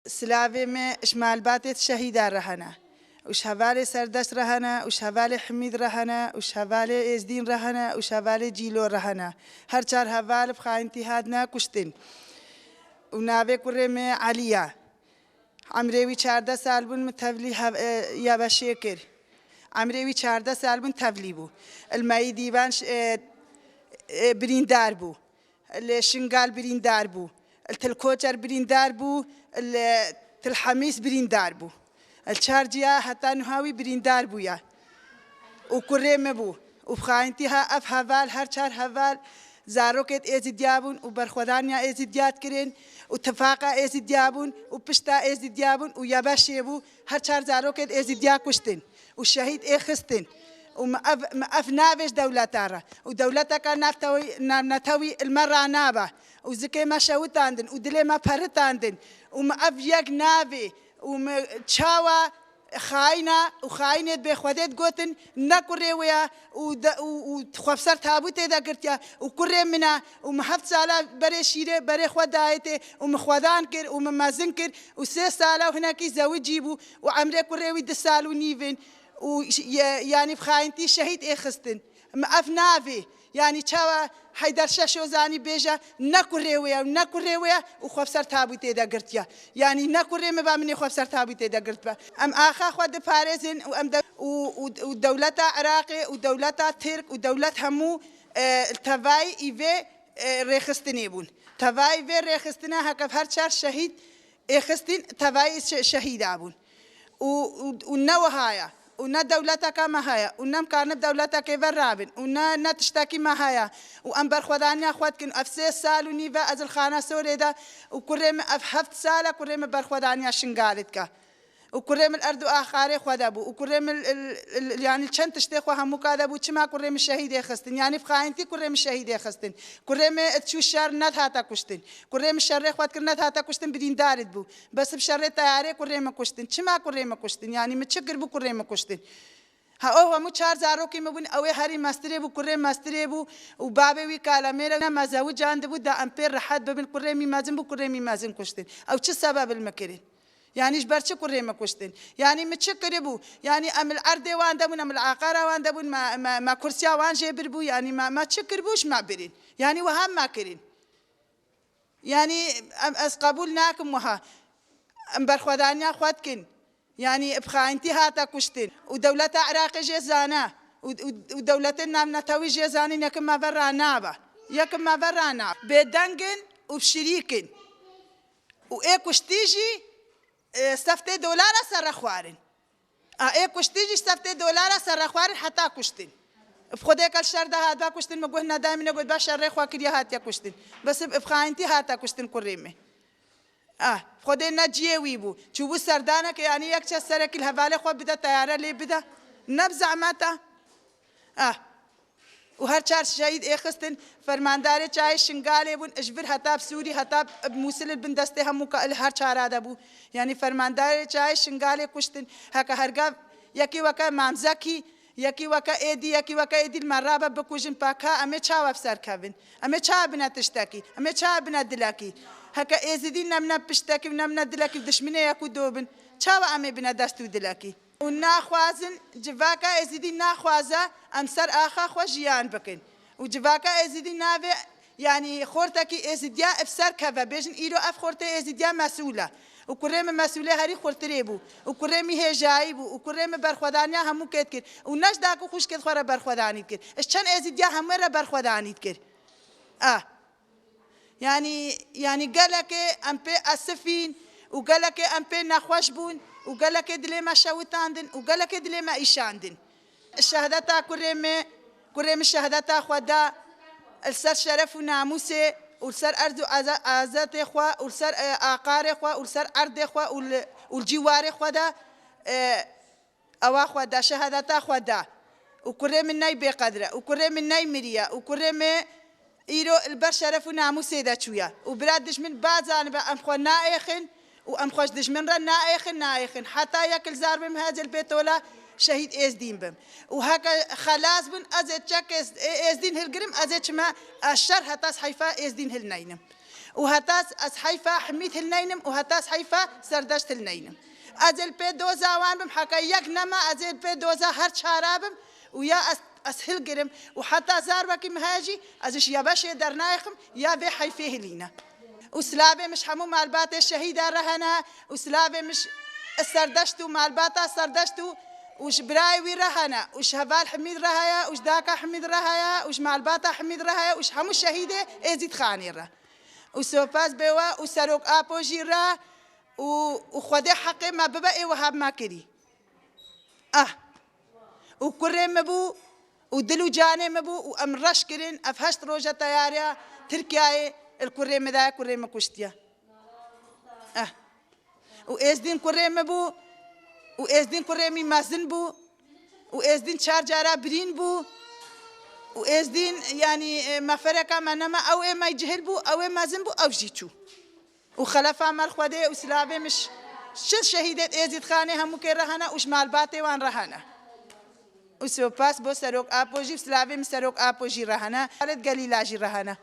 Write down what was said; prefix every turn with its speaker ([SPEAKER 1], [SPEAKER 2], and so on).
[SPEAKER 1] سلاوی می اشمال باتت شهید رهنا وش حوالی سردست رهنا وش حوالی حمید رهنا وش حوالی ازدین رهنا وش حوالی جیلو رهنا هر چهار حوالی بخاینتی هادنا کشتن و ناوی کرم علیه عمروی 14 سال بون متولی یا بشکر عمروی 14 سال بون تولی بو المای دیوان بریندار بو الشنغال بریندار بو التلكوتر بریندار بو الحميس بریندار بو الشارجيا حتى نهاوي بریندار بويا وكريم بو وبخاينتها اف هفال هر چهار هفال زاروكت ازديابون وبرخودانيا ازديات كرين وتفاقا ازديابون وبشتا ازديابون وياباشيبو هر چهار زاروكت ازديا كشتن والشهيد اخستن وما نافش دولتارا ودولتها كان نتوي المرة نابا وزكي ما شاوت عندن ودلي ما فرت عندن وما يك نافي وما تشاوا خاينة وخاينة بخودت قوتن نكوري ويا وخفصر تابوت إذا قرتيا وكوري منا ومحفظ سالة بري شيرة بري خدايته ومخودان كر وممازن كر وسه سالة وهناك زوج جيبو وعمري كوري ويد سال ونيفن ويعني بخاينتي شهيد إخستن ما أفنافي يعني تشاوا حيدر شاشو زاني بيجا نكوري ويا وخفصر تابوت إذا قرتيا يعني نكوري ما بامني خفصر تابوت إذا قرت أم آخا خود باريزن وأم ودولة عراقي ودولة ترك ودولة همو التفاي إيفي ريخستنيبون تفاي في ريخستنا هكذا هر شهر شهيد إخستن تفاي شهيد أبون ونوهايا ونا دولتك ما هيا ونم كان دولتك برابن ونا تشتكي ما هيا وأنبر خداني أخوات كن أفسي سال ونيفا أزل خانة سوريدا وكرم أفحفت سالة كرم برخداني شنقالتك وكرم الأرض آخر خدابو وكرم يعني كم تشتكوا هم مكادبو كما كرم الشهيد يخستن يعني بخاينتي كرم الشهيد يخستن كرم تشو شر نت هاتا كشتن كرم الشر خوات كرنت هاتا كشتن بدين دارد بو بس بشر تياري كرم كشتن كما كرم كشتن يعني متشكر بو كرم كشتن هو مو 4 زاروكي مبون أوي هاري ماستري بو كرم ماستري بو وبابي وي كلاميرا ما زوج عند بو دا أمبير رحد بين كرمي مازن بو كرمي مازن كشتن أو شو سبب المكرين يعني إجبارش كريمة كشتن يعني متشكر بو يعني أم الأرض وان دبون أم العقارة وان دبون ما كرسي وان جبر بو يعني ما تشكر بوش ما برين يعني وهم ما كرين يعني أس قبولناكم وها أم برخدانيا خواتكن يعني بخاينتي هاتا كشتن ودولة عراق جزانا ودولتنا نتوي جزانين يكم ما برانا بدنجن وبشريكن وإيه كشتيجي سفته دلار سر خوارن ای کشتیج سفته دلار سر خوارن حتی کشتن بخدا کل شر ده هات با کشتن مگوه ندامی نگود با شر خوا کریه هات یا کشتن بس بخاینتی هات کشتن کریمه خدا نجیه وی بو چوبو سردانه که یعنی یک چه سر کل حواله خوا بده تیاره لی بده نبزع ماتا وهر 4 شهيد إخستن فرماندار چای شنگاله بون اجبر هتاب سوري هتاب موصل البندسته هم مكال هر 4 آدابو يعني فرماندار چای شنگاله كشتن هكا هرگا يكي وكا مامزكي يكي وكا ايدي المرابة بكوجن باكا امي چا افسر كابن امي چا بنا تشتكي امي چا بنا دلاكي هكا ازدين نمنا بشتكي ونمنا دلاكي دشمنه يكو دوبن چا امي بنا دستو دلاكي وناخوازن جواكا ازدي ناخوازا امسر آخا خوجيان بكن وجواكا ازدي نافع يعني خورتكي ازديا افسر كفا بيجن ايرو اف خورتي ازديا مسؤولة وكريم مسؤولة هاري خورتريبو وكريم هجايبو وكريم برخودانيا همو كيت كر وناش داكو خوش كت خورا برخوداني كر اشچن ازديا همو را برخوداني كر يعني قالك امبي اسفين وقالك امبي نخوش بون وقالك دلي ما شاوتاندن وقالك دلي ما إيشاندن الشهادة كريم الشهادة خدا السر شرف وناموسه والسر أرض عزات إخوة والسر عقار إخوة والسر أرض إخوة والجوار خدا أو خدا شهادة خدا وكريم الناي بقدره وكريم الناي مريا وكريم إيرو البر شرف وناموسه دا شويا وبرادش من بعض أنا بأمخو نائخن وأم خوش دشمن را نائخن حتى ياكل زار بهم هذا البيت ولا شهيد ازدين بهم وهكا خلاص بن ازت شك ازدين هالقرم ازت ما الشر حتى حيفا ازدين هالنينم وهتاس أصحيفة حميت النينم وهتاس حيفة سردشت النينم أجل بيت دوزا وان بم حكايك نما أجل بيت دوزا هر شارابم ويا أسهل قرم وحتى زاربك مهاجي أزش يا باشا درنايخم يا بي حيفيه لينا وسلابي مش حمو مع البات الشهيدة رهنا وسلابي مش السردشتو مع الباتا سردشتو وش برايوي رهنا وش هبال حميد رهايا وش داكا حميد رهايا وش مع الباتا حميد رهايا وش حمو الشهيدة ازيد خاني ره وسوباس بوا وسروك ابو جيرا وخدي حقي ما ببقي وهاب ما كري وكريم مبو ودلو جاني مبو وامرش كرين افهشت روجة تياريا تركيا الكريم ذا كريم كشتيا وإزدين كريم مبو وإزدين كريمي مازن بو وإزدين شار جارا برين بو وإزدين يعني ما فرق ما نما أو ما يجهل بو أو ما زن بو أو جيتشو وخلفا مال خدي وسلابي مش شهيدة إزيد خاني هم كرهنا وش مال باتي وان رهنا وسو باس بو سروك أبوجي وسلابي مسروك أبوجي رهنا خالد قليلاجي رهنا